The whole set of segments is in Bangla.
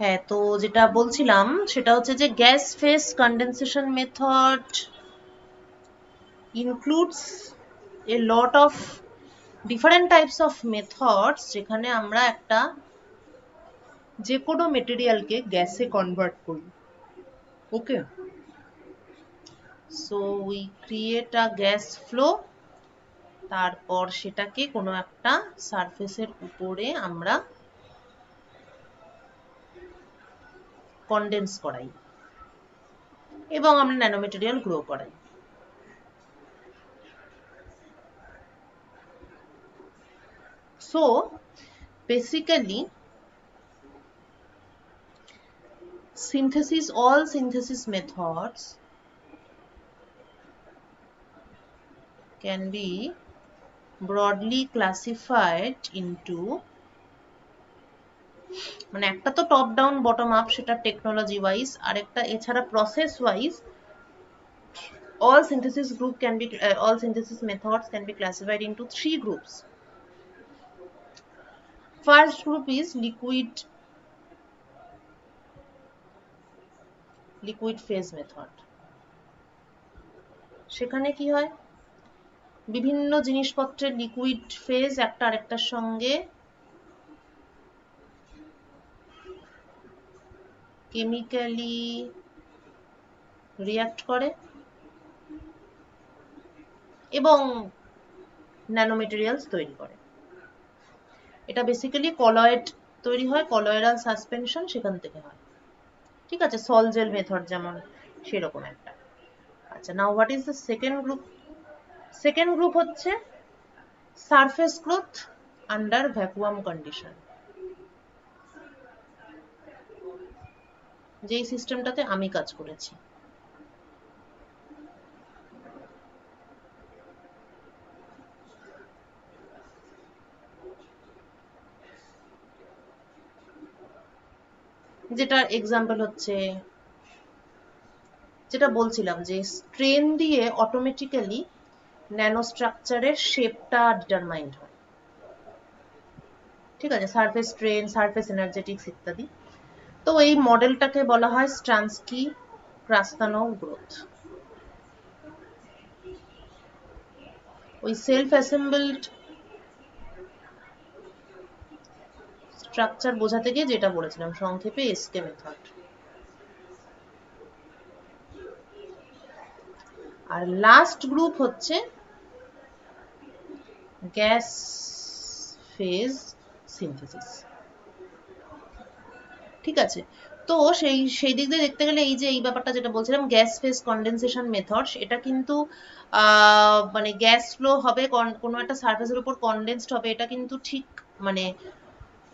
হ্যাঁ, তো যেটা বলছিলাম সেটা হচ্ছে যে gas phase condensation method includes a lot of different types of methods যেখানে আমরা একটা যে কোনো মেটেরিয়ালকে গ্যাসে কনভার্ট করি। Okay, so we create a gas flow, তারপর সেটাকে কোনো একটা সারফেসের উপরে আমরা কনডেন্স করাই এবং আমরা ন্যানোমেটেরিয়াল গ্রো করাই। So basically all synthesis methods can be broadly classified into, মানে একটা তো টপ ডাউন বটম আপ, সেটা টেকনোলজি ওয়াইজ, আর একটা এছাড়া process wise all synthesis methods can be classified into three groups. First group is liquid phase method. সেখানে কি হয়, বিভিন্ন জিনিসপত্রের লিকুইড ফেজ একটা আরেকটার সঙ্গে কেমিক্যালি রিঅ্যাক্ট করে এবং ন্যানোমেটেরিয়ালস তৈরি করে। এটা বেসিক্যালি কলয়েড তৈরি হয়, কলয়েডাল সাসপেনশন সেখান থেকে হয়। ঠিক আছে, সল জেল মেথড যেমন সেরকম একটা। আচ্ছা, now what is the second group? Second group হচ্ছে surface growth under vacuum condition, যেই সিস্টেমটাতে আমি কাজ করেছি। যেটার এক্সাম্পল হচ্ছে, যেটা বলছিলাম যে স্ট্রেন দিয়ে অটোমেটিক্যালি ন্যানোস্ট্রাকচারের শেপটা ডিটারমাইন্ড হয়। ঠিক আছে, সারফেস স্ট্রেন, সারফেস এনার্জেটিক্স ইত্যাদি। তো এই মডেলটাকে বলা হয় স্ট্রানস্কি ক্রাস্তানোভ গ্রোথ। ওই সেলফ অ্যাসেম্বলড স্ট্রাকচার বোঝাতে গিয়ে যেটা বলেছিলাম সংক্ষেপে এসকে মেথড। আর লাস্ট গ্রুপ হচ্ছে গ্যাস ফেজ সিনথেসিস। ঠিক আছে, তো সেই দিক দিয়ে দেখতে গেলে এই যে এই ব্যাপারটা যেটা বলছিলাম গ্যাস ফেজ কন্ডেনসেশন মেথড, এটা কিন্তু মানে গ্যাস ফ্লো হবে, কোনো একটা সারফেসের উপর কনডেন্সড হবে, এটা কিন্তু ঠিক, মানে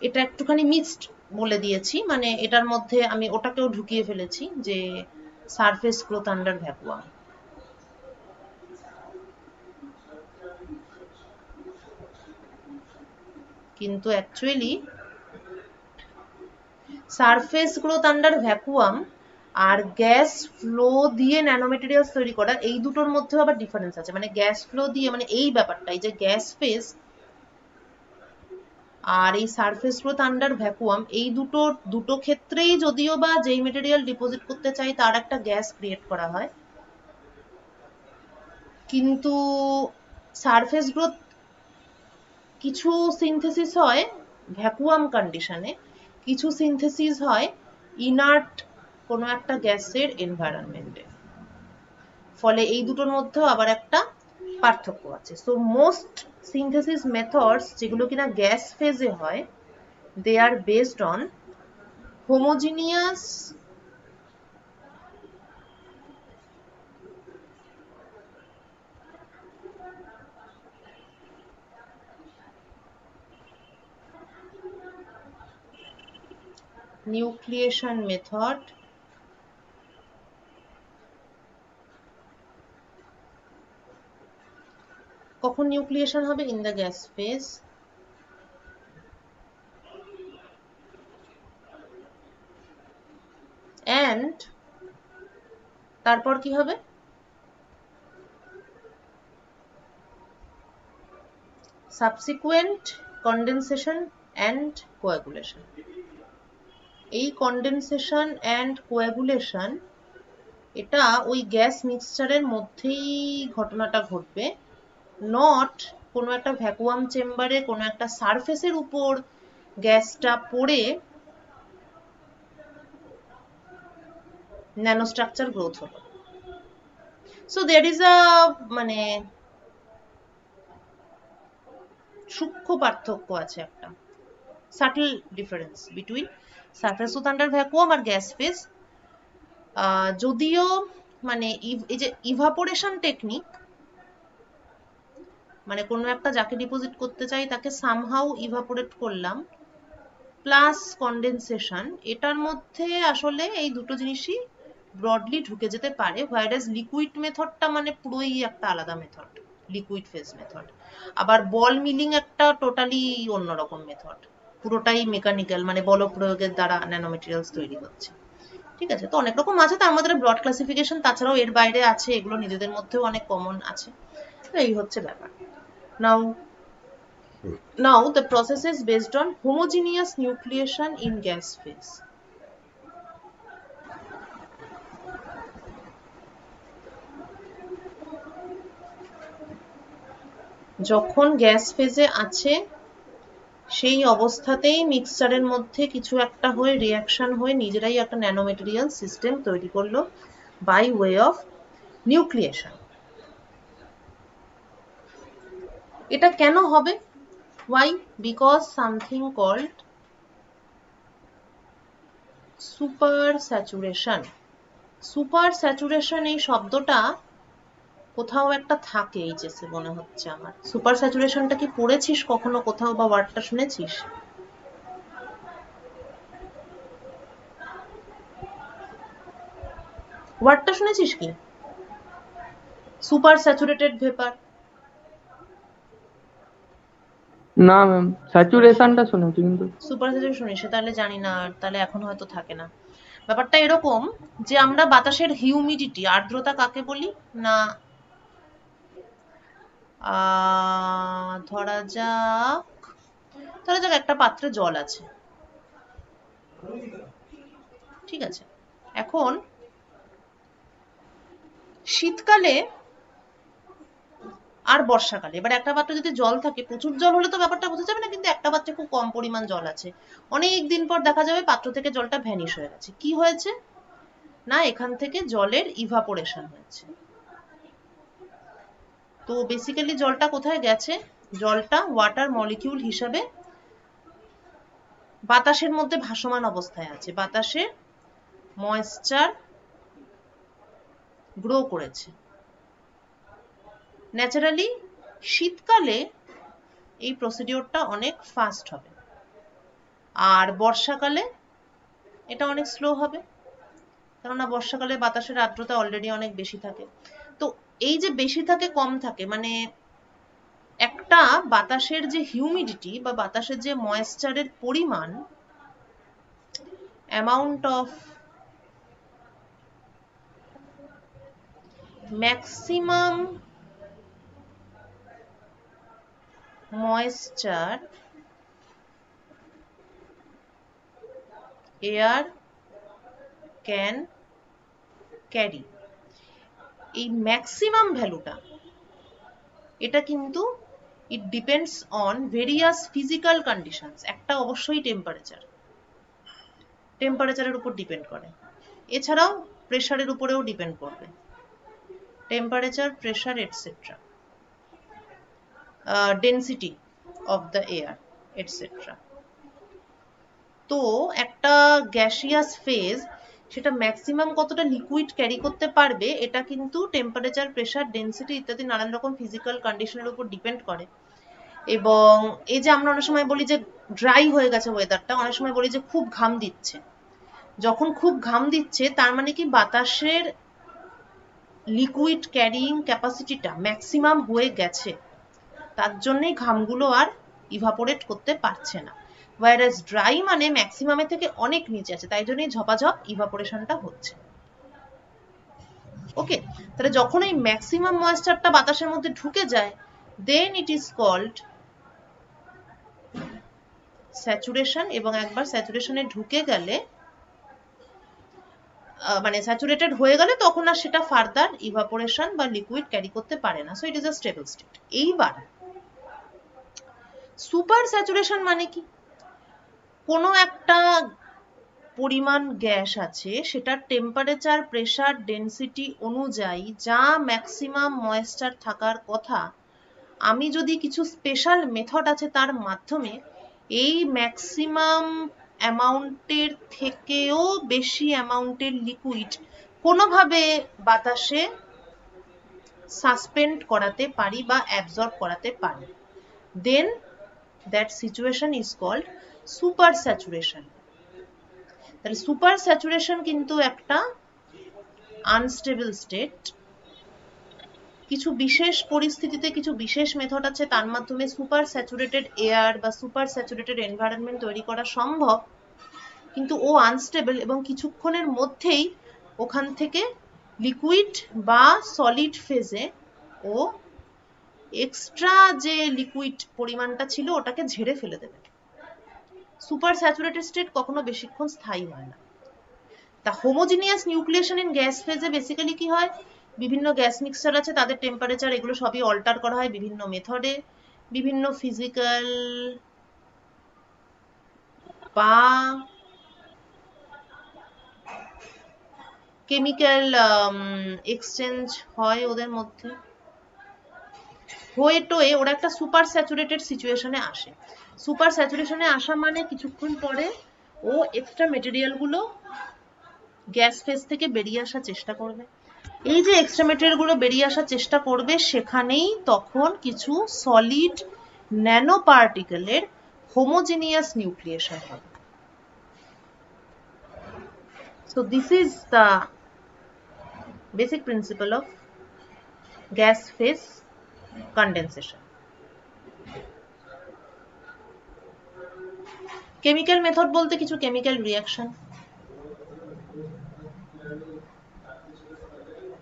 এটা একটুখানি মিক্সড বলে দিয়েছি, মানে এটার মধ্যে আমি ওটাকেও ঢুকিয়ে ফেলেছি যে সারফেস গ্রোথ আন্ডার ভ্যাকুয়াম। কিন্তু actually surface growth under vacuum আর গ্যাস ফ্লো দিয়ে ন্যানোমেটেরিয়ালস তৈরি করা, এই দুটোর মধ্যে আবার ডিফারেন্স আছে। মানে গ্যাস ফ্লো দিয়ে, মানে এই ব্যাপারটা, এই যে গ্যাস ফেজ আর এই সারফেস গ্রোথ আন্ডার ভ্যাকুয়াম, এই দুটো ক্ষেত্রেই যদিও বা যেই মেটেরিয়াল ডিপোজিট করতে চাই তার একটা গ্যাস ক্রিয়েট করা হয়, কিন্তু সারফেস গ্রোথ কিছু সিনথেসিস হয় ভ্যাকুয়াম কন্ডিশনে, কিছু সিনথেসিস হয় ইনার্ট কোনো একটা গ্যাসের এনভায়রনমেন্টে। ফলে এই দুটোর মধ্যেও আবার একটা পার্থক্য আছে। সো মোস্ট সিনথেসিস মেথডস যেগুলো কিনা গ্যাস ফেজে হয়, দে are based on homogeneous nucleation method, কখন নিউক্লিয়েশন হবে? In the gas phase. And তারপর কি হবে? Subsequent condensation and coagulation. এই কন্ডেনসেশন অ্যান্ড কোয়াগুলেশন এটা ওই গ্যাস মিক্সচারের মধ্যেই ঘটনাটা ঘটবে, নট কোনো একটা ভ্যাকুয়াম চেম্বারে কোনো একটা সারফেসের উপর গ্যাসটা পড়ে ন্যানোস্ট্রাকচার গ্রোথ হলো। সো দেয়ার ইজ আ মানে সূক্ষ্ম পার্থক্য আছে, একটা subtle difference between surface growth under vacuum আর গ্যাস ফেজ। যদিও মানে এই যে ইভাপোরেশন টেকনিক, মানে কোনো একটা যাকে ডিপোজিট করতে চাই তাকে সামহাউ ইভাপোরেট করলাম, প্লাস কন্ডেনসেশন, এটার মধ্যে আসলে এই দুটো জিনিসই ব্রডলি ঢুকে যেতে পারে। হোয়ারাস লিকুইড মেথডটা মানে পুরোই একটা আলাদা মেথড, লিকুইড ফেজ মেথড। আবার বল মিলিং একটা টোটালি অন্যরকম মেথড, পুরোটাই মেকানিক্যাল, মানে বল প্রয়োগের দ্বারা ন্যানোমেটেরিয়ালস তৈরি হচ্ছে। ঠিক আছে, তো অনেক রকম আছে, তার মধ্যে ব্রড ক্লাসিফিকেশন, তাছাড়াও এর বাইরে আছে, এগুলো নিজেদের মধ্যেও অনেক কমন আছে। তো এই হচ্ছে ব্যাপার। Now the process is based on homogeneous nucleation in gas phase. যখন গ্যাস ফেজে আছে সেই অবস্থাতেই মিক্সচারের মধ্যে কিছু একটা হয়ে রিয়াকশন হয়ে নিজেরাই একটা ন্যানোমেটেরিয়াল সিস্টেম তৈরি করলো বাই ওয়ে অফ নিউক্লিয়েশন। এটা কেন হবে? Why? Because something called super saturation. Super saturation এই শব্দটা কোথাও একটা থাকে এইচএসে মনে হচ্ছে আমার। সুপার স্যাচুরেশনটা কি পড়েছিস কখনো কোথাও, বা ওয়ার্ডটা শুনেছিস? ওয়ার্ডটা শুনেছিস কি? Super saturated vapour. না ম্যাম, স্যাচুরেশনটা শুনেছি কিন্তু সুপার স্যাচুরেশন শুনিস, তাহলে জানি না, তাহলে এখন হয়তো থাকে না। ব্যাপারটা এরকম যে আমরা বাতাসের হিউমিডিটি, আর্দ্রতা কাকে বলি না, ধরা যাক একটা পাত্রে জল আছে, ঠিক আছে? এখন শীতকালে আর বর্ষাকালে, এবার একটা পাত্রে যদি জল থাকে, প্রচুর জল হলে তো ব্যাপারটা বোঝা যাবে না, কিন্তু একটা পাত্রে খুব কম পরিমাণ জল আছে, অনেক দিন পর দেখা যাবে পাত্র থেকে জলটা ভ্যানিশ হয়ে গেছে। কি হয়েছে না, এখান থেকে জলের ইভাপোরেশন হয়েছে। তো বেসিক্যালি জলটা কোথায় গেছে? জলটা ওয়াটার মলিকিউল হিসাবে বাতাসের মধ্যে ভাসমান অবস্থায় আছে, বাতাসে ময়েশ্চার গ্রো করেছে। ন্যাচারালি শীতকালে এই প্রসিডিওরটা অনেক ফাস্ট হবে, আর বর্ষাকালে এটা অনেক স্লো হবে, কেননা বর্ষাকালে বাতাসের আর্দ্রতা অলরেডি অনেক বেশি থাকে। তো এই যে বেশি থাকে কম থাকে, মানে একটা বাতাসের যে হিউমিডিটি বা বাতাসের যে ময়েশ্চারের পরিমাণ, amount of maximum moisture air can carry, এই ম্যাক্সিমাম ভ্যালুটা, এটা কিন্তু it depends on various physical conditions। একটা অবশ্যই টেম্পারেচারের উপর ডিপেন্ড করে, এছাড়াও প্রেসারের উপরেও ডিপেন্ড করবে, temperature, pressure etcetera, density of the air etcetera. তো একটা গ্যাসিয়াস ফেজ সেটা ম্যাক্সিমাম কতটা লিকুইড ক্যারি করতে পারবে, এটা কিন্তু টেম্পারেচার, প্রেসার, ডেন্সিটি ইত্যাদি নানান রকম ফিজিক্যাল কন্ডিশনের উপর ডিপেন্ড করে। এবং এই যে আমরা অনেক সময় বলি যে ড্রাই হয়ে গেছে ওয়েদারটা, অনেক সময় বলি যে খুব ঘাম দিচ্ছে, যখন খুব ঘাম দিচ্ছে তার মানে কি বাতাসের লিকুইড ক্যারিং ক্যাপাসিটিটা ম্যাক্সিমাম হয়ে গেছে, তার জন্যই ঘামগুলো আর ইভাপোরেট করতে পারছে না। whereas ড্রাই মানে ম্যাক্সিমামের থেকে অনেক নিচে আছে, তাই জন্যই ঝপাঝপ ইভাপোরেশনটা হচ্ছে। ওকে, তাহলে যখন এই ম্যাক্সিমাম ময়েশ্চারটা বাতাসের মধ্যে ঢুকে যায়, দেন ইট ইজ কল্ড স্যাচুরেশন। এবং একবার স্যাচুরেশনে ঢুকে গেলে মানে স্যাচুরেটেড হয়ে গেলে তখন আর সেটা ফার্দার ইভাপোরেশন বা লিকুইড ক্যারি করতে পারে না, so it is a stable state. এইবার সুপার স্যাচুরেশন মানে কি? কোনো একটা পরিমাণ গ্যাস আছে, সেটার টেম্পারেচার, প্রেসার, ডেন্সিটি অনুযায়ী যা ম্যাক্সিমাম ময়েশ্চার থাকার কথা, আমি যদি কিছু স্পেশাল মেথড আছে তার মাধ্যমে এই ম্যাক্সিমাম অ্যামাউন্টের থেকেও বেশি অ্যামাউন্টের লিকুইড কোনোভাবে বাতাসে সাসপেন্ড করাতে পারি বা অ্যাবজর্ব করাতে পারি, then that situation is called super saturation. তাহলে সুপার স্যাচুরেশন কিন্তু একটা আনস্টেবল স্টেট। কিছু বিশেষ পরিস্থিতিতে কিছু বিশেষ মেথড আছে, তার মাধ্যমে সুপার স্যাচুরেটেড এয়ার বা সুপার স্যাচুরেটেড এনভায়রনমেন্ট তৈরি করা সম্ভব, কিন্তু ও আনস্টেবল এবং কিছুক্ষণের মধ্যেই ওখান থেকে লিকুইড বা সলিড ফেজে ও এক্সট্রা যে লিকুইড পরিমাণটা ছিল ওটাকে ঝেড়ে ফেলে দেবে। সুপার স্যাচুরেটেড স্টেট কখনো বেশিক্ষণ স্থায়ী হয় না। তা হোমোজিনিয়াস নিউক্লিয়েশন ইন গ্যাস ফেজে বেসিক্যালি কি হয়, বিভিন্ন গ্যাস মিক্সচার আছে, তাদের টেম্পারেচার এগুলো সবই অল্টার করা হয় বিভিন্ন মেথডে, বিভিন্ন ফিজিক্যাল বা কেমিক্যাল এক্সচেঞ্জ হয় ওদের মধ্যে, হয়ে টোয়ে ওরা একটা সুপার স্যাচুরেটেড সিচুয়েশনে আসে। সুপার স্যাচুরেশনে আসা মানে কিছুক্ষণ পরে ও এক্সট্রা মেটেরিয়াল গুলো গ্যাস ফেজ থেকে বেরিয়ে আসার চেষ্টা করবে। এই যে এক্সট্রা মেটেরিয়াল গুলো বেরিয়ে আসার চেষ্টা করবে, সেখানেই তখন কিছু সলিড ন্যানো পার্টিকেলের হোমোজিনিয়াস নিউক্লিয়েশন হবে। So this is the basic principle of gas phase condensation. Chemical method বলতে কিছু কেমিক্যাল রিয়াকশন,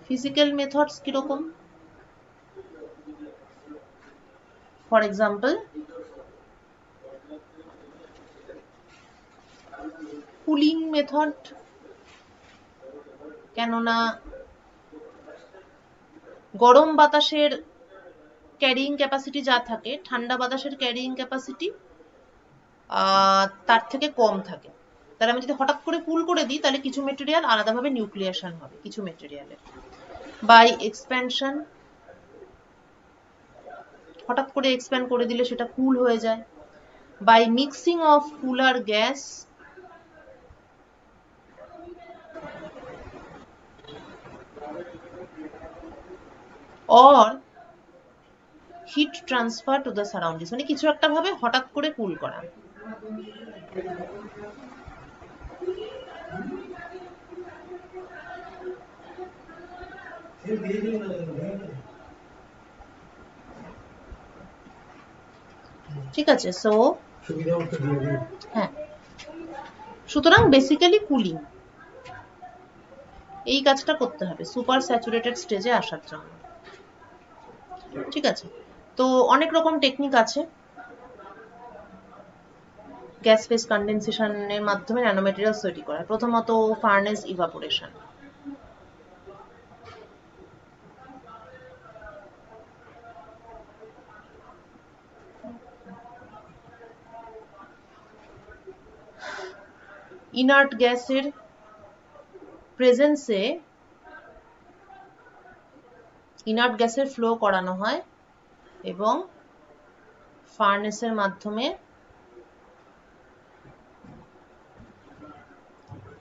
ফিজিক্যাল মেথডস কিরকম, ফর এক্সাম্পল কুলিং মেথড, কেননা গরম বাতাসের ক্যারিং ক্যাপাসিটি যা থাকে, ঠান্ডা বাতাসের ক্যারিং ক্যাপাসিটি তার থেকে কম থাকে। তাহলে আমি যদি হঠাৎ করে কুল করে দিই, তাহলে কিছু মেটেরিয়াল আলাদাভাবে নিউক্লিয়েশন হবে, কিছু মেটেরিয়ালের বাই এক্সপ্যানশন, হঠাৎ করে এক্সপ্যান্ড করে দিলে সেটা কুল হয়ে যায়, by mixing of cooler gas, or heat transfer to the surroundings, মানে কিছু একটা ভাবে হঠাৎ করে কুল করা। ঠিক আছে, সো হ্যাঁ, সুতরাং বেসিক্যালি কুলিং এই কাজটা করতে হবে সুপার স্যাচুরেটেড স্টেজে আসার জন্য। ঠিক আছে, তো অনেক রকম টেকনিক আছে গ্যাস ফেজ কন্ডেনসেশনের মাধ্যমে ন্যানোমেটেরিয়ালস তৈরি করা। প্রথমত ফার্নেস ইভাপোরেশন। ইনার্ট গ্যাসের প্রেজেন্সে ইনার্ট গ্যাসের ফ্লো করানো হয় এবং ফার্নেসের মাধ্যমে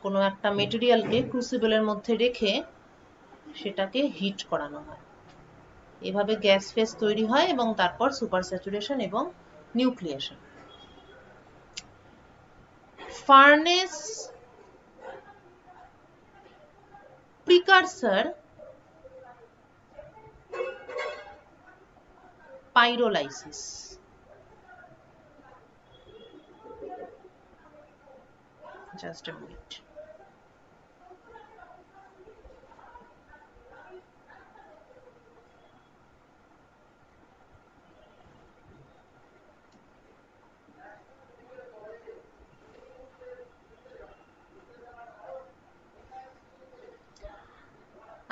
কোনো একটা মেটেরিয়ালকে ক্রুসিবলের মধ্যে রেখে সেটাকে হিট করানো হয়। এভাবে গ্যাস ফেজ তৈরি হয় এবং তারপর সুপার স্যাচুরেশন এবং nucleation. Furnace precursor pyrolysis. Just a minute.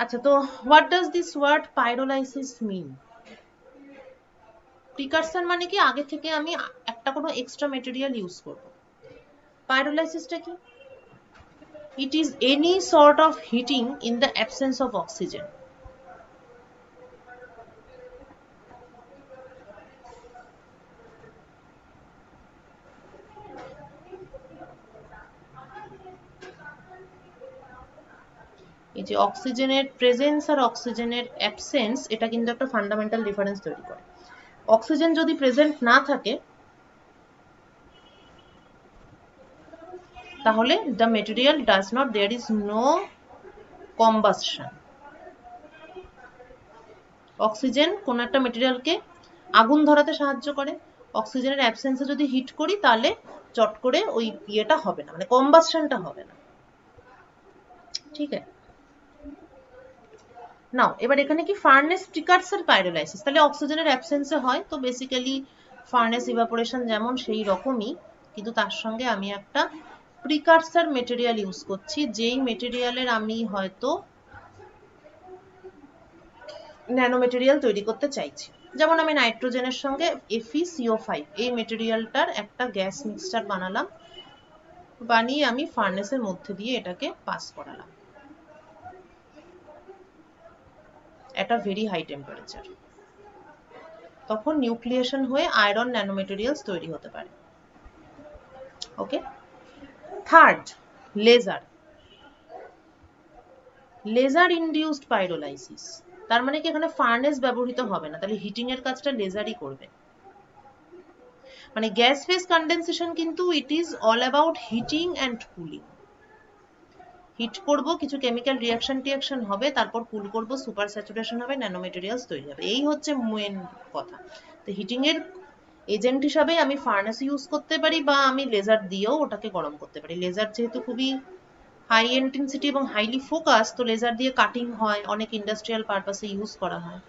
আচ্ছা, তো what does this word pyrolysis mean? Precursor মানে কি, আগে থেকে আমি একটা কোনো এক্সট্রা মেটেরিয়াল ইউজ করব। পাইরোলাইসিসটা কি? It is any sort of heating in the absence of oxygen. এই যে অক্সিজেনের প্রেজেন্স আর অক্সিজেনের অ্যাবসেন্স, এটা কিন্তু একটা ফান্ডামেন্টাল ডিফারেন্স তৈরি করে। অক্সিজেন যদি প্রেজেন্ট না থাকে তাহলে the material does not, there is no combustion. Oxygen কোন একটা মেটেরিয়ালকে আগুন ধরাতে সাহায্য করে। অক্সিজেনের অ্যাবসেন্সে যদি হিট করি তাহলে চট করে ওই ইয়েটা হবে না, মানে কম্বাসশনটা হবে না। ঠিক আছে, নাও এবার এখানে কি ফার্নেস প্রিকারসর পাইরোলাইসিস, তাহলে অক্সিজেনের অ্যাবসেন্সে হয়, তো বেসিক্যালি ফার্নেস ইভাপোরেশন যেমন সেই রকমই, কিন্তু তার সঙ্গে আমি একটা প্রিকারসর মেটেরিয়াল ইউজ করছি, যেই মেটেরিয়ালের আমি হয়তো ন্যানো মেটেরিয়াল তৈরি করতে চাইছি। যেমন আমি নাইট্রোজেনের সঙ্গে FeCO5 এই মেটেরিয়ালটার একটা গ্যাস মিক্সচার বানালাম, বানিয়ে আমি ফার্নেসের মধ্যে দিয়ে এটাকে পাস করালাম একটা ভেরি হাই টেম্পারেচার। তখন নিউক্লিয়েশন হয়ে আয়রন ন্যানোমেটেরিয়ালস তৈরি হতে পারে। Okay, third, laser. Laser induced pyrolysis, তার মানে কি এখানে ফার্নেস ব্যবহৃত হবে না, তাহলে হিটিং এর কাজটা লেজারই করবে। মানে গ্যাস ফেজ কন্ডেনসেশন কিন্তু it is all about heating and cooling. Heat করব, কিছু কেমিক্যাল রিয়াকশন টিয়াকশন হবে, তারপর কুল করব, সুপার স্যাচুরেশন হবে, ন্যানোমেটেরিয়ালস তৈরি হবে, এই হচ্ছে মেন কথা। তো হিটিং এর এজেন্ট হিসাবে আমি ফার্নেস ইউজ করতে পারি, বা আমি লেজার দিয়েও ওটাকে গরম করতে পারি। লেজার যেহেতু খুবই হাই ইন্টেন্সিটি এবং হাইলি ফোকাস, তো লেজার দিয়ে কাটিং হয়, অনেক ইন্ডাস্ট্রিয়াল পারপাসে ইউজ করা হয়।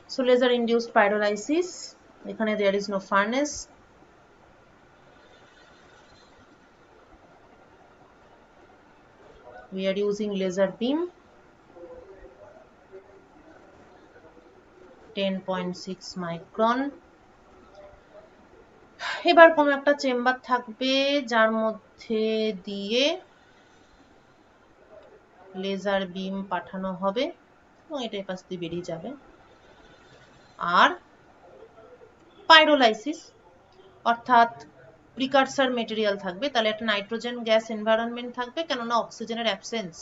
So laser induced pyrolysis, এখানে there is no furnace, we are using laser beam 10.6 micron। এবার কোন একটা চেম্বার থাকবে যার মধ্যে দিয়ে লেজার বিম পাঠানো হবে এবং এটা পাশ দিয়ে বেরিয়ে যাবে। আর পাইরোলাইসিস অর্থাৎ প্রিকারসর মেটেরিয়াল থাকবে, তাহলে একটা নাইট্রোজেন গ্যাস এনভায়রনমেন্ট থাকবে, কেননা অক্সিজেনের absence.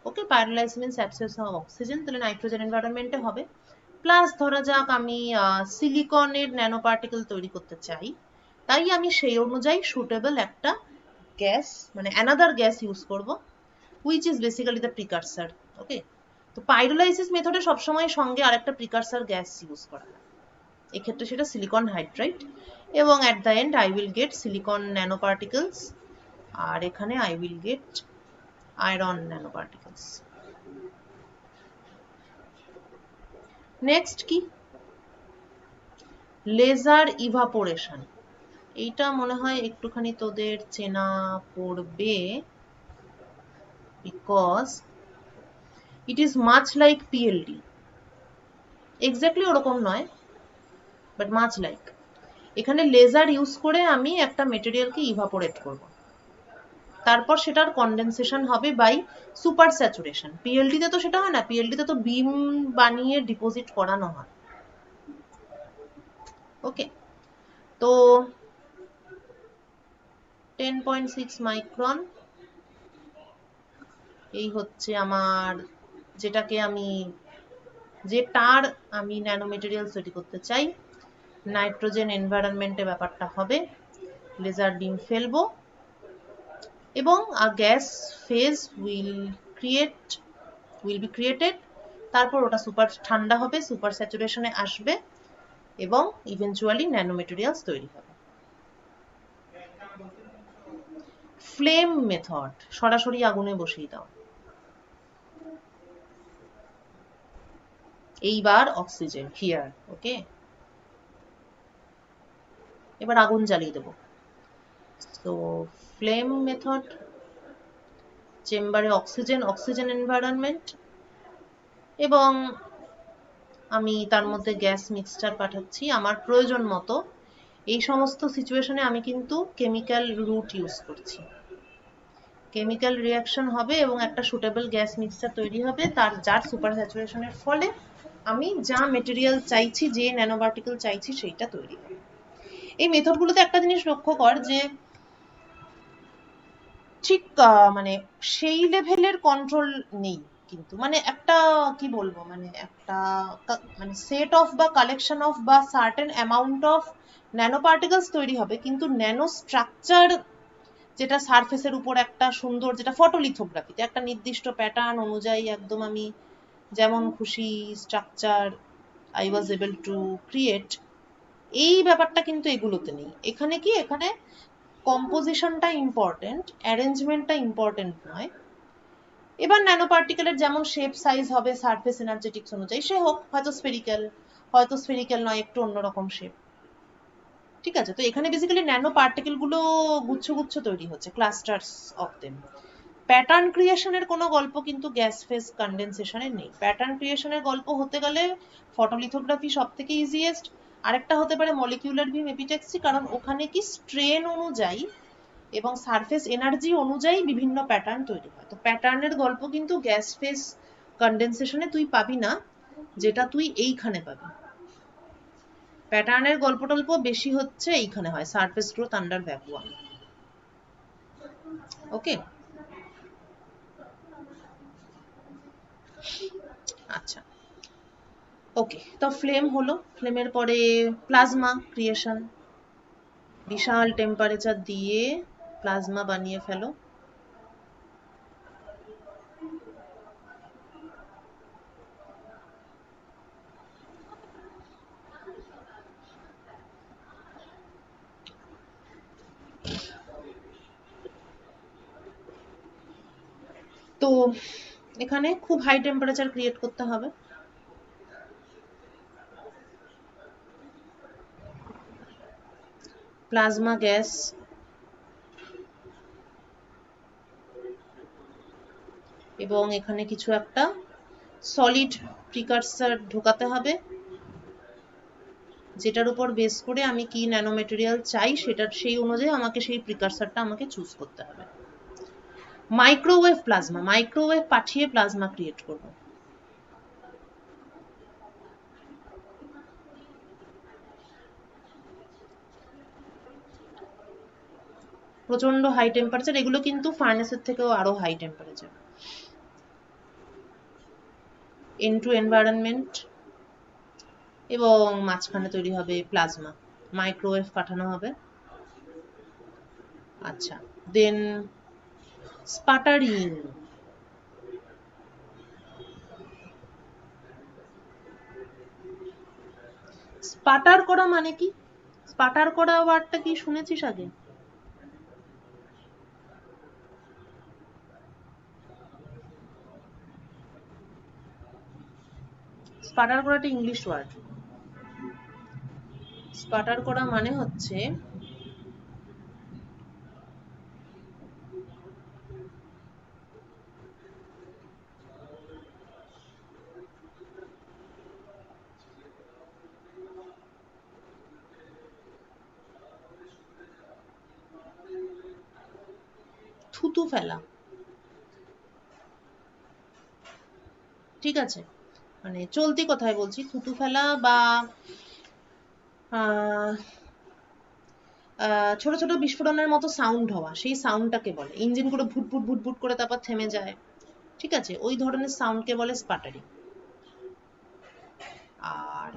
Okay, pyrolysis means absence of oxygen, তাহলে নাইট্রোজেন এনভায়রনমেন্টে হবে। প্লাস ধরা যাক আমি সিলিকনের ন্যানো পার্টিকেল তৈরি করতে চাই, তাই আমি সেই অনুযায়ী সুটেবল একটা গ্যাস, মানে অ্যানাদার গ্যাস ইউজ করব, which is basically the precursor. ওকে, তো পাইরোলাইসিস মেথডে সবসময় সঙ্গে আরেকটা প্রিকারসর গ্যাস ইউজ করা হয়, এক্ষেত্রে সেটা সিলিকন হাইড্রাইড, এবং at the end I will get silicon nano particles, আর এখানে I will get iron nano particles. Next কি, লেজার ইভাপোরেশন। এইটা মনে হয় একটুখানি তোদের চেনা পড়বে, because it is much like PLD। Exactly ওরকম নয়, বাট মাচ লাইক। এখানে লেজার ইউজ করে আমি একটা মেটেরিয়ালকে ইভাপোরেট করব, তারপর সেটার কন্ডেনসেশন হবে বাই সুপার স্যাচুরেশন। PLD তে তো সেটা হয় না, PLD তে তো বিম বানিয়ে ডিপোজিট করানো হয়। ওকে, তো 10.6 মাইক্রন এই হচ্ছে আমার, যেটাকে আমি, যেটার আমি ন্যানো মেটেরিয়াল তৈরি করতে চাই। নাইট্রোজেন এনভায়রনমেন্টে ব্যাপারটা হবে, লেজার বিম ফেলবো এবং a gas phase will be created, তারপর ওটা সুপার ঠান্ডা হবে, সুপার স্যাচুরেশনে আসবে এবং ইভেনচুয়ালি ন্যানো মেটেরিয়ালস তৈরি হবে। ফ্লেম মেথড, সরাসরি আগুনে বসিয়ে দাও। এইবার অক্সিজেন হিয়ার, ওকে। এবার আগুন জ্বালিয়ে দেবো। তো ফ্লেম মেথড, চেম্বারে অক্সিজেন, অক্সিজেন এনভায়রনমেন্ট, এবং আমি তার মধ্যে গ্যাস মিক্সচার পাঠাচ্ছি আমার প্রয়োজন মতো। এই সমস্ত সিচুয়েশনে আমি কিন্তু কেমিক্যাল রুট ইউজ করছি। কেমিক্যাল রিয়াকশন হবে এবং একটা সুটেবল গ্যাস মিক্সচার তৈরি হবে, যার সুপার স্যাচুরেশনের ফলে আমি যা মেটেরিয়াল চাইছি, যে ন্যানোপার্টিকেল চাইছি, সেইটা তৈরি হবে। এই মেথডগুলোতে একটা জিনিস লক্ষ্য কর যে ঠিক মানে সেই লেভেলের কন্ট্রোল নেই, কিন্তু মানে একটা কি বলবো, মানে একটা মানে সেট অফ বা কালেকশন অফ বা certain amount of nano particles তৈরি হবে, কিন্তু ন্যানো স্ট্রাকচার যেটা সারফেসের উপর একটা সুন্দর, যেটা ফটোলিথোগ্রাফিতে একটা নির্দিষ্ট প্যাটার্ন অনুযায়ী একদম আমি যেমন খুশি structure I was able to create, এই ব্যাপারটা কিন্তু এগুলোতে নেই। এখানে কি, এখানে কম্পোজিশনটা ইম্পর্টেন্ট, অ্যারেঞ্জমেন্টটা ইম্পর্টেন্ট নয়। এবার ন্যানো পার্টিকেলের যেমন শেপ সাইজ হবে সারফেস এনার্জেটিক্স অনুযায়ী, সে হোক হয়তো স্ফেরিক্যাল, হয়তো স্ফেরিক্যাল নয়, একটু অন্যরকম শেপ, ঠিক আছে। তো এখানে বেসিক্যালি ন্যানো পার্টিকেল গুলো গুচ্ছ গুচ্ছ তৈরি হচ্ছে, ক্লাস্টার্স অফ দেম। প্যাটার্ন ক্রিয়েশনের কোনো গল্প কিন্তু গ্যাস ফেজ কন্ডেনসেশনের নেই। প্যাটার্ন ক্রিয়েশনের গল্প হতে গেলে ফটোলিথোগ্রাফি সব থেকে ইজিয়েস্ট, আরেকটা হতে পারে মলিকিউলার বিম এপিটেক্সি, কারণ ওখানে কি স্ট্রেন অনুযায়ী এবং সারফেস এনার্জি অনুযায়ী বিভিন্ন প্যাটার্ন তৈরি হয়। তো প্যাটার্নের গল্প কিন্তু গ্যাস ফেজ কন্ডেনসেশনে তুই পাবি না, যেটা তুই এইখানে পাবি। প্যাটার্নের গল্প টল্প বেশি হচ্ছে এইখানে হয়, সারফেস গ্রোথ আন্ডার ভ্যাকুয়াম, ওকে। আচ্ছা, ওকে। তো ফ্লেম হলো, ফ্লেমের পরে প্লাজমা ক্রিয়েশন, বিশাল টেম্পারেচার দিয়ে প্লাজমা বানিয়ে ফেলো। তো এখানে খুব হাই টেম্পারেচার ক্রিয়েট করতে হবে। প্লাজমা গ্যাস এবং এখানে কিছু একটা সলিড প্রিকারসার ঢোকাতে হবে, যেটার উপর বেস করে আমি কি ন্যানো ম্যাটেরিয়াল চাই সেটার সেই অনুযায়ী আমাকে সেই প্রিকারসারটা আমাকে চুজ করতে হবে। মাইক্রোওয়েভ প্লাজমা, মাইক্রোওয়েভ পাঠিয়ে প্লাজমা ক্রিয়েট করব। প্রচন্ড হাই টেম্পারেচার, এগুলো কিন্তু ফার্নেসের থেকেও আরো হাই টেম্পারেচার। N2 এনভায়রনমেন্ট, এবং মাঝখানে তৈরি হবে প্লাজমা, মাইক্রোওয়েভ পাঠানো হবে। আচ্ছা, দেন স্পাটারিং। স্পাটার করা মানে কি? স্পাটার করা ওয়ার্ডটা কি শুনেছিস আগে? স্পাটার করাটা ইংলিশ ওয়ার্ড। স্পাটার করা মানে হচ্ছে থুতু ফেলা, ঠিক আছে। মানে চলতি কথায় বলছি, থুতু ফেলা বা ছোট ছোট বিস্ফোরণের মতো সাউন্ড হওয়া, সেই সাউন্ডটাকে বলে, ইঞ্জিনগুলো ভুটভুট ভুটভুট করে তারপর থেমে যায়, ঠিক আছে, ওই ধরনের সাউন্ডকে বলে স্পাটারিং। আর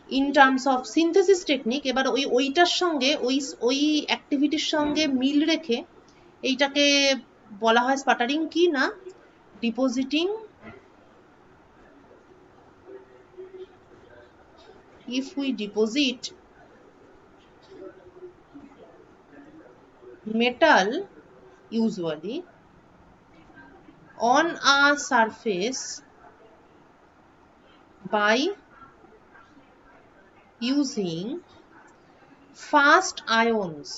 in terms of synthesis technique, এবার ওইটার সঙ্গে ওই অ্যাক্টিভিটির সঙ্গে মিল রেখে এইটাকে বলা হয় স্পাটারিং, কি না, depositing, if we deposit metal usually on a surface by using fast ions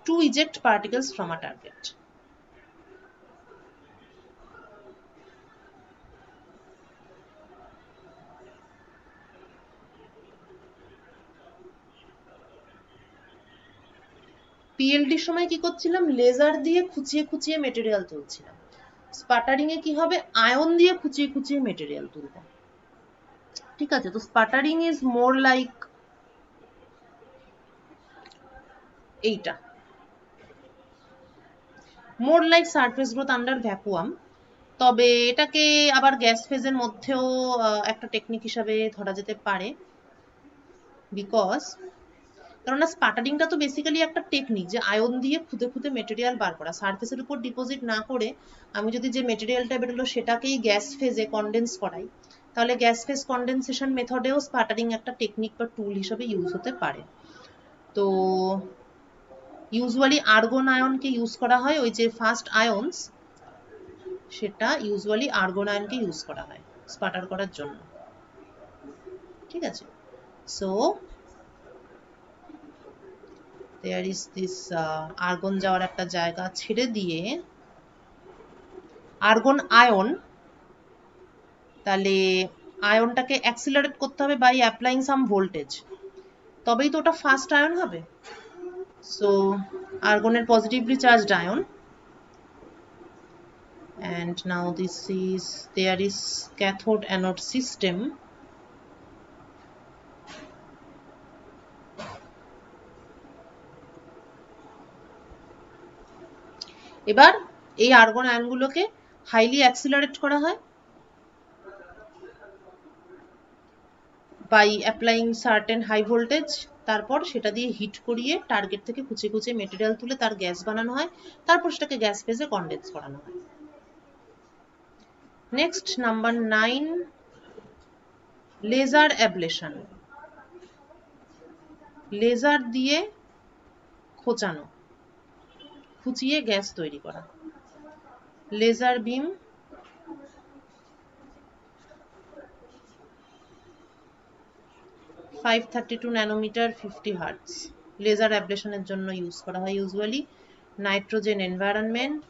to eject particles from a target. পিএলডির সময় কি করছিলাম, লেজার দিয়ে খুঁচিয়ে খুঁচিয়ে মেটেরিয়াল তুলছিলাম। স্পাটারিং এ কি হবে, আয়ন দিয়ে খুঁচিয়ে খুঁচিয়ে মেটেরিয়াল তুলবো। ঠিক আছে, তো স্পাটারিং ইজ মোর লাইক এইটা, more like surface growth under vacuum. তবে এটাকে আবার গ্যাস ফেজের মধ্যেও একটা টেকনিক হিসাবে ধরা যেতে পারে, বিকজ কেননা স্পাটারিংটা তো বেসিক্যালি একটা টেকনিক যে আয়ন দিয়ে খুদে খুদে মেটেরিয়াল বার করা, সারফেসের উপর ডিপোজিট না করে আমি যদি যে মেটেরিয়ালটা বেরোলো সেটাকেই গ্যাস ফেজে কন্ডেন্স করাই, তাহলে গ্যাস ফেজ কন্ডেনসেশন মেথডেও স্পাটারিং একটা টেকনিক বা টুল হিসেবে ইউজ হতে পারে। তো ইউজুয়ালি আর্গন আয়নকে ইউজ করা হয়, ওই যে ফার্স্ট আয়নস, সেটা ইউজুয়ালি আর্গন আয়নকে ইউজ করা হয় স্পাটার করার জন্য। ঠিক আছে, so there is this argon যাওয়ার একটা জায়গা ছেড়ে দিয়ে আর্গন আয়ন, তাহলে আয়নটাকে অ্যাক্সিলারেট করতে হবে বাই অ্যাপ্লাইং সাম ভোল্টেজ, তবেই তো ওটা ফাস্ট আয়ন হবে। সো আর্গনের positively charged ion, and now this is, there is cathode anode system. এবার এই আর্গন আয়নগুলোকে হাইলি অ্যাক্সিলারেট করা হয় by applying certain high voltage, তারপর সেটা দিয়ে হিট করিয়ে টার্গেট থেকে কুচে কুচে মেটেরিয়াল তুলে তার গ্যাস বানানো হয়, তারপর সেটাকে গ্যাস ফেজে কন্ডেন্স করানো হয়। Next number 9, laser ablation, laser দিয়ে খোঁচানো, খুঁচিয়ে গ্যাস তৈরি করা। Laser beam, $532 nanometer 50 hertz laser অ্যাবলেশনের জন্য ইউজ করা হয় usually. Nitrogen environment,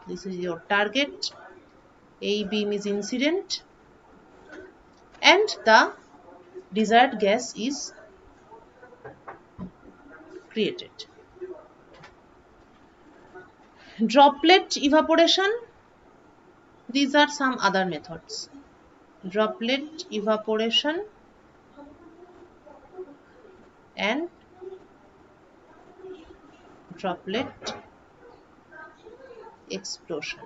this is your target, এই beam is incident and the desired gas is created. Droplet evaporation, these are some other methods. Droplet evaporation and droplet explosion.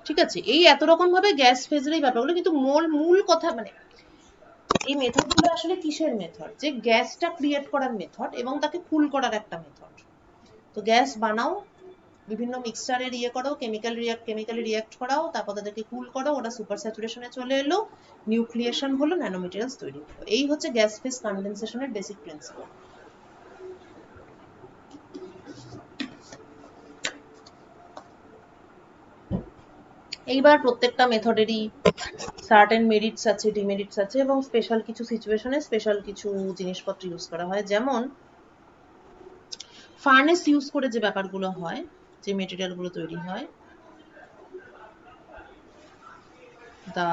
ঠিক আছে, এই এত রকম ভাবে গ্যাস ফেজের এই ব্যাপারগুলো, কিন্তু মূল কথা মানে এই মেথডগুলো আসলে কিসের মেথড, যে গ্যাসটা ক্রিয়েট করার মেথড এবং তাকে কুল করার একটা মেথড। তো গ্যাস বানাও, বিভিন্ন মিক্সচারের ইয়ে করো, কেমিক্যালি রিয়াক্ট করাও, তারপর তাদেরকে কুল করো, ওটা সুপার স্যাচুরেশনে চলে এলো, নিউক্লিয়েশন হলো, ন্যানোমেটেরিয়ালস তৈরি হলো। এই হচ্ছে গ্যাস ফেজ কনডেনসেশনের বেসিক প্রিন্সিপাল। এইবার প্রত্যেকটা মেথডেরই সার্টেন মেরিটস আছে, ডিমেরিটস আছে, এবং স্পেশাল কিছু সিচুয়েশনে স্পেশাল কিছু জিনিসপত্র ইউজ করা হয়। যেমন ফার্নেস ইউজ করে যে ব্যাপারগুলো হয়, যে মেটেরিয়ালগুলো তৈরি হয়, the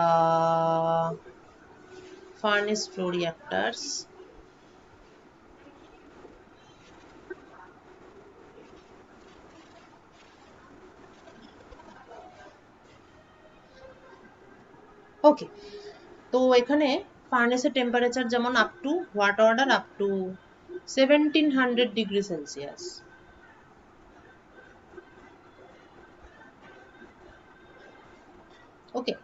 furnace flow reactors, okay. তো এখানে ফার্নেসের টেম্পারেচার যেমন up to what order, up to 1700 degree Celsius. Okay,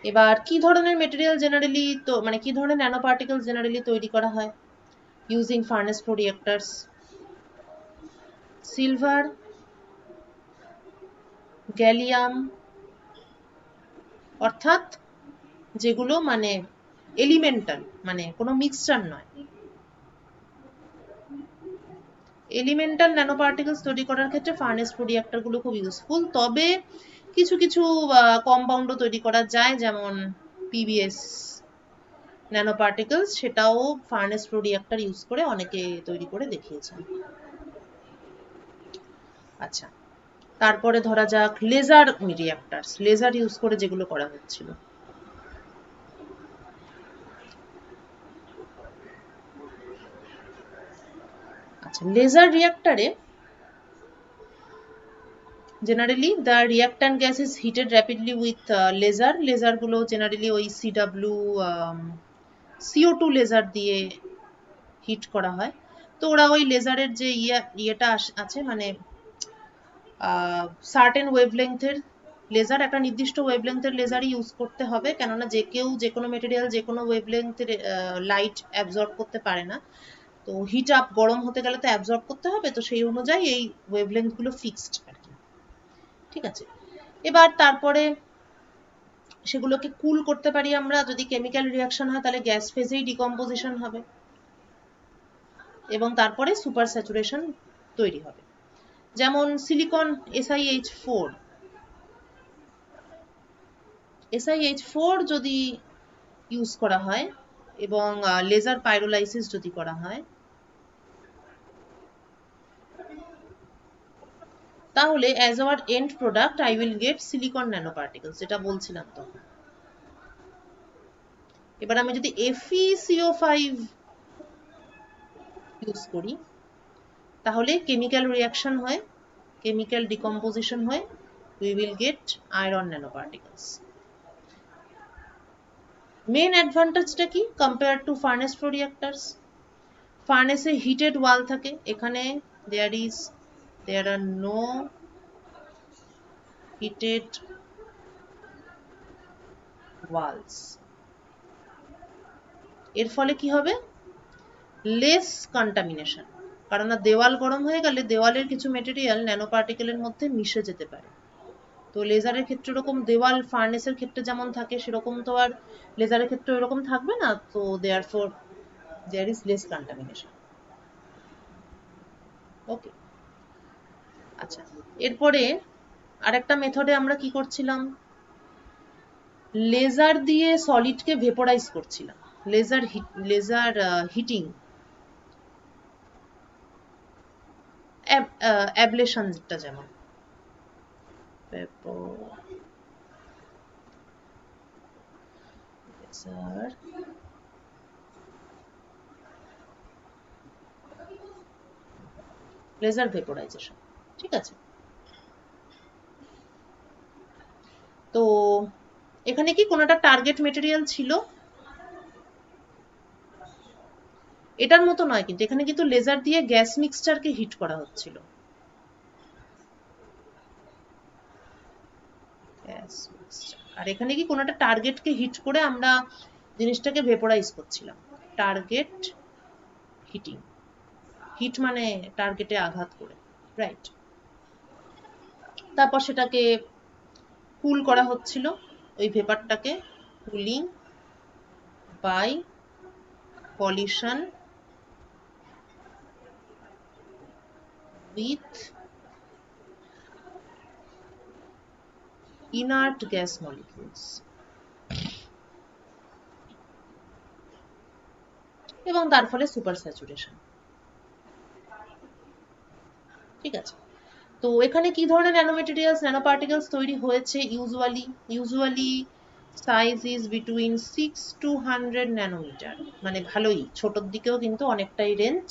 এবার কি ধরনের মেটেরিয়াল জেনারেলি, তো মানে কি ধরনের ন্যানো পার্টিকেলস জেনারেলি তৈরি করা হয় using furnace flow reactors? Silver, gallium, অর্থাৎ যেগুলো মানে এলিমেন্টাল, মানে কোনো মিক্সচার নয়, এলিমেন্টাল ন্যানো পার্টিকেলস তৈরি করার ক্ষেত্রে ফার্নেস ফ্লো রিঅ্যাক্টর গুলো খুব ইউজফুল, তবে কিছু কিছু কম্পাউন্ডও তৈরি করা যায়, যেমন পিবিএস ন্যানো পার্টিকেলস, সেটাও ফার্নেস ফ্লো রিঅ্যাক্টর ইউজ করে অনেকে তৈরি করে দেখিয়েছেন। আচ্ছা, তারপরে ধরা যাক লেজার রিঅ্যাক্টরস, লেজার ইউজ করে যেগুলো করা হচ্ছিল। আচ্ছা, লেজার রিঅ্যাক্টরে generally the reactant gas is heated rapidly with laser. Laser গুলো জেনারেলি ওই সিডাব্লিউ CO2 লেজার দিয়ে হিট করা হয়। তো ওরা ওই লেজারের যে ইয়েটা আছে, মানে সার্টেন ওয়েভলেংথের লেজার, একটা নির্দিষ্ট ওয়েভলেংথের লেজারই ইউজ করতে হবে, কেননা যে কেউ যে কোনো মেটেরিয়াল যে কোনো ওয়েভলেংথের লাইট অ্যাবজর্ব করতে পারে না। তো হিট আপ, গরম হতে গেলে তো অ্যাবজর্ব করতে হবে, তো সেই অনুযায়ী এই ওয়েভলেংথ গুলো ফিক্সড আর কি। ঠিক আছে, এবার তারপরে সেগুলোকে কুল করতে পারি আমরা। যদি কেমিক্যাল রিঅ্যাকশন হয় তাহলে গ্যাস ফেজেই ডিকম্পোজিশন হবে এবং তারপরে সুপার স্যাচুরেশন তৈরি হবে। যেমন সিলিকন SiH4, SiH4 যদি ইউজ করা হয় এবং লেজার পাইরোলাইসিস যদি করা হয়, তাহলে as our end product I will get silicon nanoparticles, যেটা বলছিলাম তখন। এবার আমি যদি FeCO5 ইউজ করি, তাহলে কেমিক্যাল রিঅ্যাকশন হয়, কেমিক্যাল ডিকম্পোজিশন হয়, we will get iron nanoparticles. Main অ্যাডভান্টেজটা কি compare to furnace flow reactors? ফার্নেসে হিটেড ওয়াল থাকে, এখানে there are no heated walls. এর ফলে কি হবে? লেস কন্টামিনেশন, কারণ দেওয়াল গরম হয়ে গেলে দেওয়ালের কিছু মেটেরিয়াল ন্যানো পার্টিকেলের মধ্যে মিশে যেতে পারে। তো লেজারের ক্ষেত্রে এরকম দেওয়াল ফার্নেসের ক্ষেত্রে যেমন থাকে সেরকম তো আর লেজারের ক্ষেত্রে এরকম থাকবে না, তো therefore there is less contamination. Okay, আচ্ছা, এরপরে আরেকটা মেথডে আমরা কি করছিলাম, লেজার দিয়ে সলিডকে ভেপোরাইজ করছিলাম, লেজার হিটিং, অ্যাবলেশনটা যেমন লেজার ভেপোরাইজেশন। ঠিক আছে, তো এখানে কি কোনো একটা টার্গেট মেটেরিয়াল ছিল, এটার মতো নয় কিন্তু, এখানে কিন্তু লেজার দিয়ে গ্যাস মিক্সচারকে হিট করা হচ্ছিল। আর এখানে কি কোনো একটা টার্গেটকে হিট করে আমরা জিনিসটাকে ভেপোরাইজ করছিলাম। টার্গেট হিটিং, হিট মানে টার্গেটে আঘাত করে, রাইট। তারপর সেটাকে কুল করা হচ্ছিল, ওই ভেপারটাকে cooling by collision with inert gas molecules, এবং তার ফলে সুপার স্যাচুরেশন। ঠিক আছে, তো এখানে কি ধরনের ন্যানোমেটেরিয়ালস, ন্যানোপার্টিকেলস তৈরি হয়েছে? Usually size is between 6 to 100 nanometer, মানে ভালোই ছোটর দিকেও কিন্তু অনেকটাই রেঞ্জ।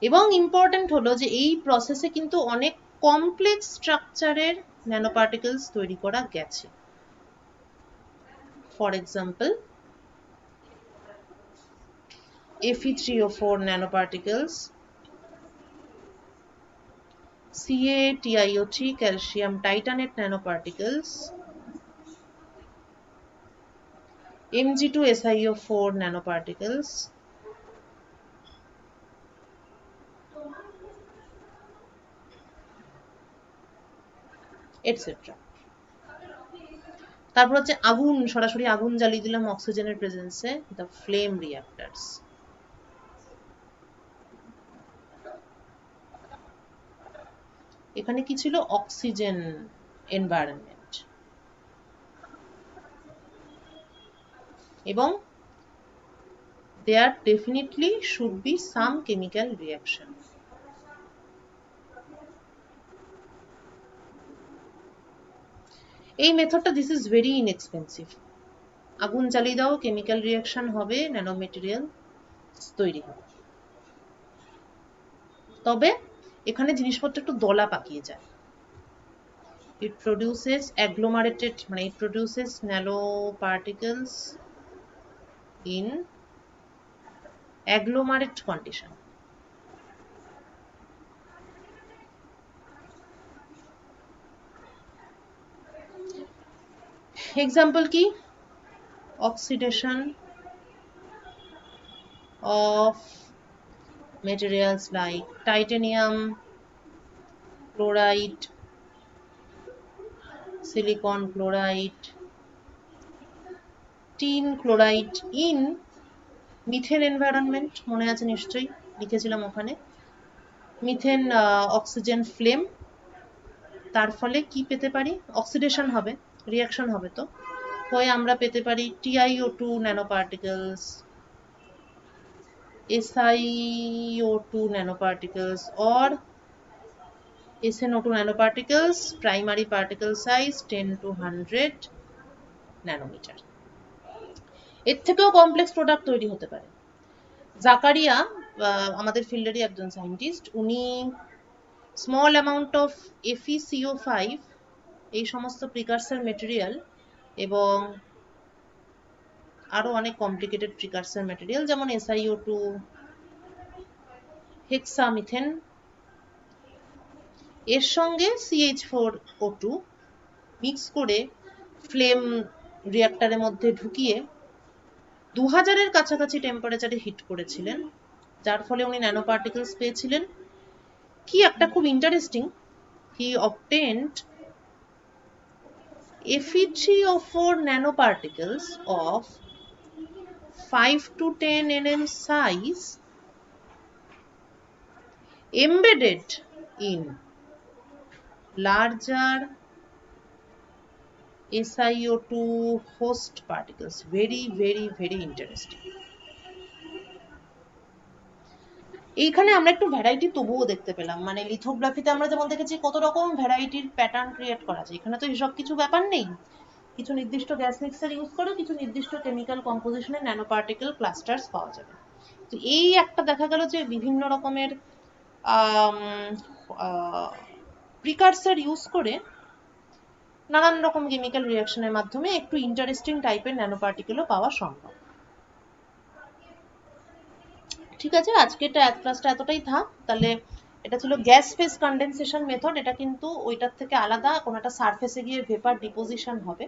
এবং ইম্পর্টেন্ট হলো যে এই প্রসেসে কিন্তু অনেক কমপ্লেক্স স্ট্রাকচারের ন্যানোপার্টিকেলস তৈরি করা গেছে। For example Fe3O4 nanoparticles, CaTiO3 calcium titanate nanoparticles, Mg2SiO4 nanoparticles, etc. তারপর হচ্ছে আগুন, সরাসরি আগুন জ্বালিয়ে দিলাম অক্সিজেনের প্রেজেন্সে, দ্য ফ্লেম রিঅ্যাক্টরস। এখানে কি ছিল? Oxygen environment. এবং there definitely should be some chemical reaction. এই মেথডটা দিস ইজ ভেরি ইনএক্সপেন্সিভ। আগুন জ্বালিয়ে দাও, কেমিক্যাল রিয়াকশন হবে, ন্যানো মেটেরিয়াল তৈরি হবে। তবে এখানে জিনিসপত্র একটু দলা পাকিয়ে যায়। It produces agglomerated, মানে it produces nano particles in agglomerate condition. Example কি? Oxidation of materials like titanium chloride, silicon chloride, tin chloride in methane environment, মনে আছে নিশ্চয়ই, লিখেছিলাম ওখানে। মিথেন অক্সিজেন ফ্লেম, তার ফলে কি পেতে পারি? অক্সিডেশন হবে, রিয়াকশন হবে, তো হয়ে আমরা পেতে পারি TiO2 nanoparticles, SiO2 nanoparticles or SnO2 nanoparticles, primary particle size 10 to 100 nanometer. এর থেকেও কমপ্লেক্স প্রোডাক্ট তৈরি হতে পারে। জাকারিয়া আমাদের ফিল্ডেরই একজন সায়েন্টিস্ট, উনি স্মল অ্যামাউন্ট অফ FeCO5 এই সমস্ত প্রিকারসার মেটেরিয়াল এবং আরো অনেক কমপ্লিকেটেড প্রিকারসার মেটেরিয়াল যেমন SiO2, হেক্সামিথেন, এর সঙ্গে CH4O2 মিক্স করে ফ্লেম রিঅ্যাক্টরের মধ্যে ঢুকিয়ে 2000 এর কাছাকাছি টেম্পারেচারে হিট করেছিলেন, যার ফলে উনি ন্যানো পার্টিকেলস পেয়েছিলেন। কি একটা খুব interesting, he obtained Fe3O4 nanoparticles of 5 to 10 nm size embedded in larger SiO2 host particles. Very, very, very interesting. এইখানে আমরা একটু ভ্যারাইটি তবুও দেখতে পেলাম, মানে লিথোগ্রাফিতে আমরা যেমন দেখেছি কত রকম ভ্যারাইটির প্যাটার্ন ক্রিয়েট করা যায়, এখানে তো এসব কিছু ব্যাপার নেই। কিছু নির্দিষ্ট গ্যাস মিক্সার ইউজ করে কিছু নির্দিষ্ট কেমিক্যাল কম্পোজিশনের ন্যানো পার্টিকেল ক্লাস্টার্স পাওয়া যাবে। তো এই একটা দেখা গেল যে বিভিন্ন রকমের প্রিকারসার ইউজ করে নানান রকম কেমিক্যাল রিঅ্যাকশনের মাধ্যমে একটু ইন্টারেস্টিং টাইপের ন্যানো পার্টিকেলও পাওয়া সম্ভব। ঠিক আছে, আজকের ক্লাসটা এতটাই থাক। তাহলে এটা ছিল গ্যাস ফেজ কন্ডেনসেশন মেথড। এটা কিন্তু ওইটার থেকে আলাদা, কোনো একটা সারফেসে গিয়ে ভেপার ডিপোজিশন হবে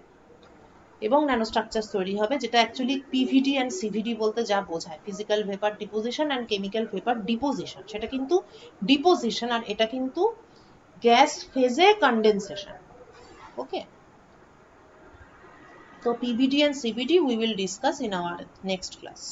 এবং ন্যানোস্ট্রাকচার তৈরি হবে, যেটা অ্যাকচুয়ালি পিভিডি অ্যান্ড সিভিডি বলতে যা বোঝায়, physical vapour deposition and chemical vapour deposition, সেটা কিন্তু ডিপোজিশন আর এটা কিন্তু গ্যাস ফেজে কন্ডেনসেশন। ওকে, তো PVD and CVD we will discuss in our next class.